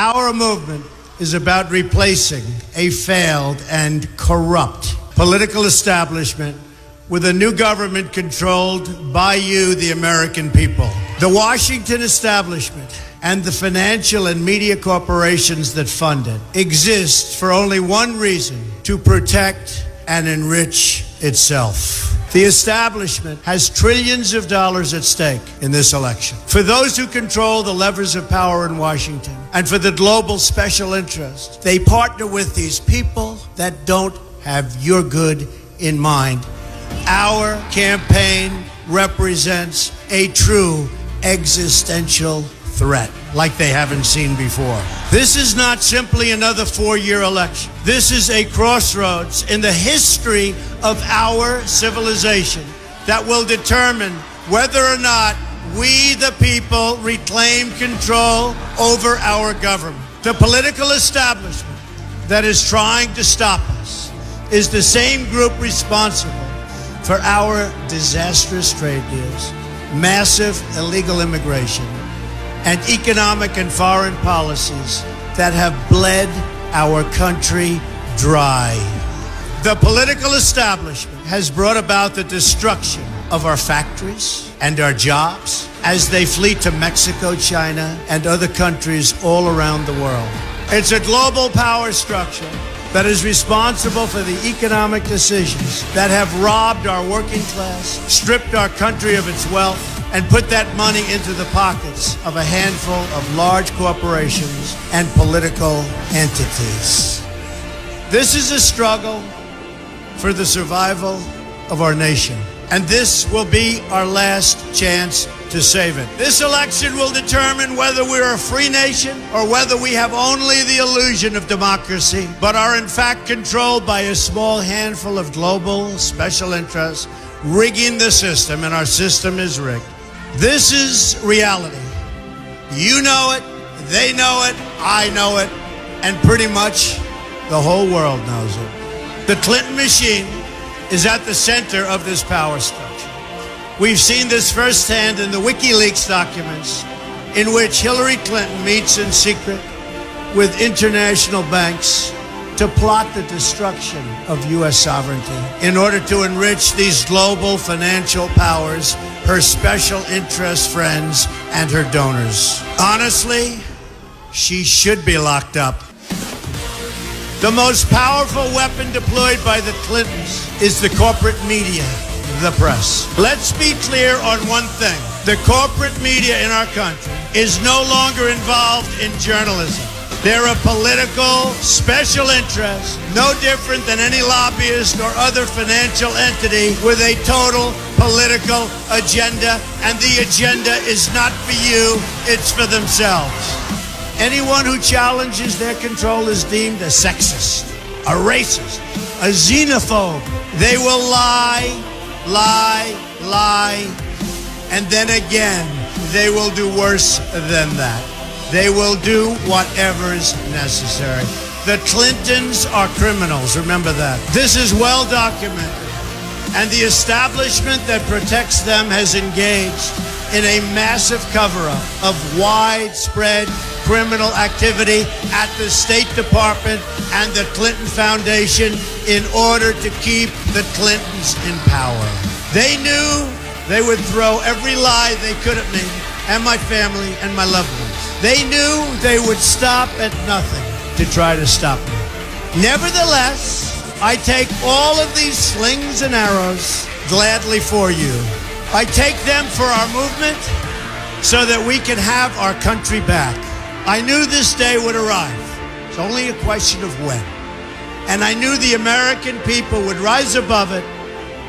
Our movement is about replacing a failed and corrupt political establishment with a new government controlled by you, the American people. The Washington establishment and the financial and media corporations that fund it exist for only one reason: to protect and enrich itself. The establishment has trillions of dollars at stake in this election. For those who control the levers of power in Washington and for the global special interests, they partner with these people that don't have your good in mind. Our campaign represents a true existential threat like they haven't seen before. This is not simply another 4-year election. This is a crossroads in the history of our civilization that will determine whether or not we, the people, reclaim control over our government. The political establishment that is trying to stop us is the same group responsible for our disastrous trade deals, massive illegal immigration, and economic and foreign policies that have bled our country dry. The political establishment has brought about the destruction of our factories and our jobs as they flee to Mexico, China, and other countries all around the world. It's a global power structure that is responsible for the economic decisions that have robbed our working class, stripped our country of its wealth, and put that money into the pockets of a handful of large corporations and political entities. This is a struggle for the survival of our nation, and this will be our last chance to save it. This election will determine whether we're a free nation or whether we have only the illusion of democracy, but are in fact controlled by a small handful of global special interests rigging the system, and our system is rigged. This is reality. You know it, they know it, I know it, and pretty much the whole world knows it. The Clinton machine is at the center of this power structure. We've seen this firsthand in the WikiLeaks documents, in which Hillary Clinton meets in secret with international banks to plot the destruction of U.S. sovereignty in order to enrich these global financial powers, her special interest friends, and her donors. Honestly, she should be locked up. The most powerful weapon deployed by the Clintons is the corporate media, the press. Let's be clear on one thing. The corporate media in our country is no longer involved in journalism. They're a political special interest, no different than any lobbyist or other financial entity with a total political agenda, and the agenda is not for you, it's for themselves. Anyone who challenges their control is deemed a sexist, a racist, a xenophobe. They will lie, and then again, they will do worse than that. They will do whatever is necessary. The Clintons are criminals, remember that. This is well documented, and the establishment that protects them has engaged in a massive cover-up of widespread criminal activity at the State Department and the Clinton Foundation in order to keep the Clintons in power. They knew they would throw every lie they could at me and my family and my loved ones. They knew they would stop at nothing to try to stop me. Nevertheless, I take all of these slings and arrows gladly for you. I take them for our movement so that we can have our country back. I knew this day would arrive. It's only a question of when. And I knew the American people would rise above it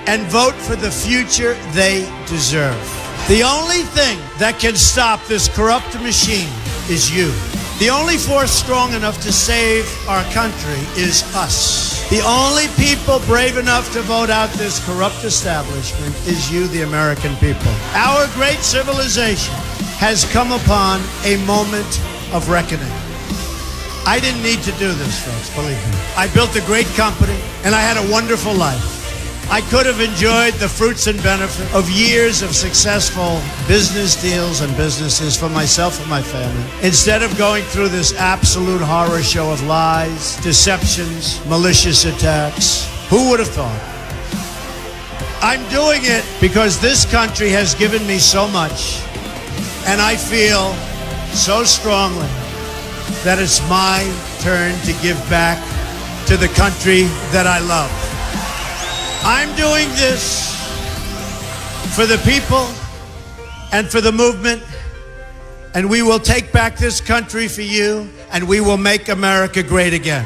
and vote for the future they deserve. The only thing that can stop this corrupt machine is you. The only force strong enough to save our country is us. The only people brave enough to vote out this corrupt establishment is you, the American people. Our great civilization has come upon a moment of reckoning. I didn't need to do this, folks, believe me. I built a great company, and I had a wonderful life. I could have enjoyed the fruits and benefits of years of successful business deals and businesses for myself and my family, instead of going through this absolute horror show of lies, deceptions, malicious attacks. Who would have thought? I'm doing it because this country has given me so much, and I feel so strongly that it's my turn to give back to the country that I love. I'm doing this for the people and for the movement, and we will take back this country for you, and we will make America great again.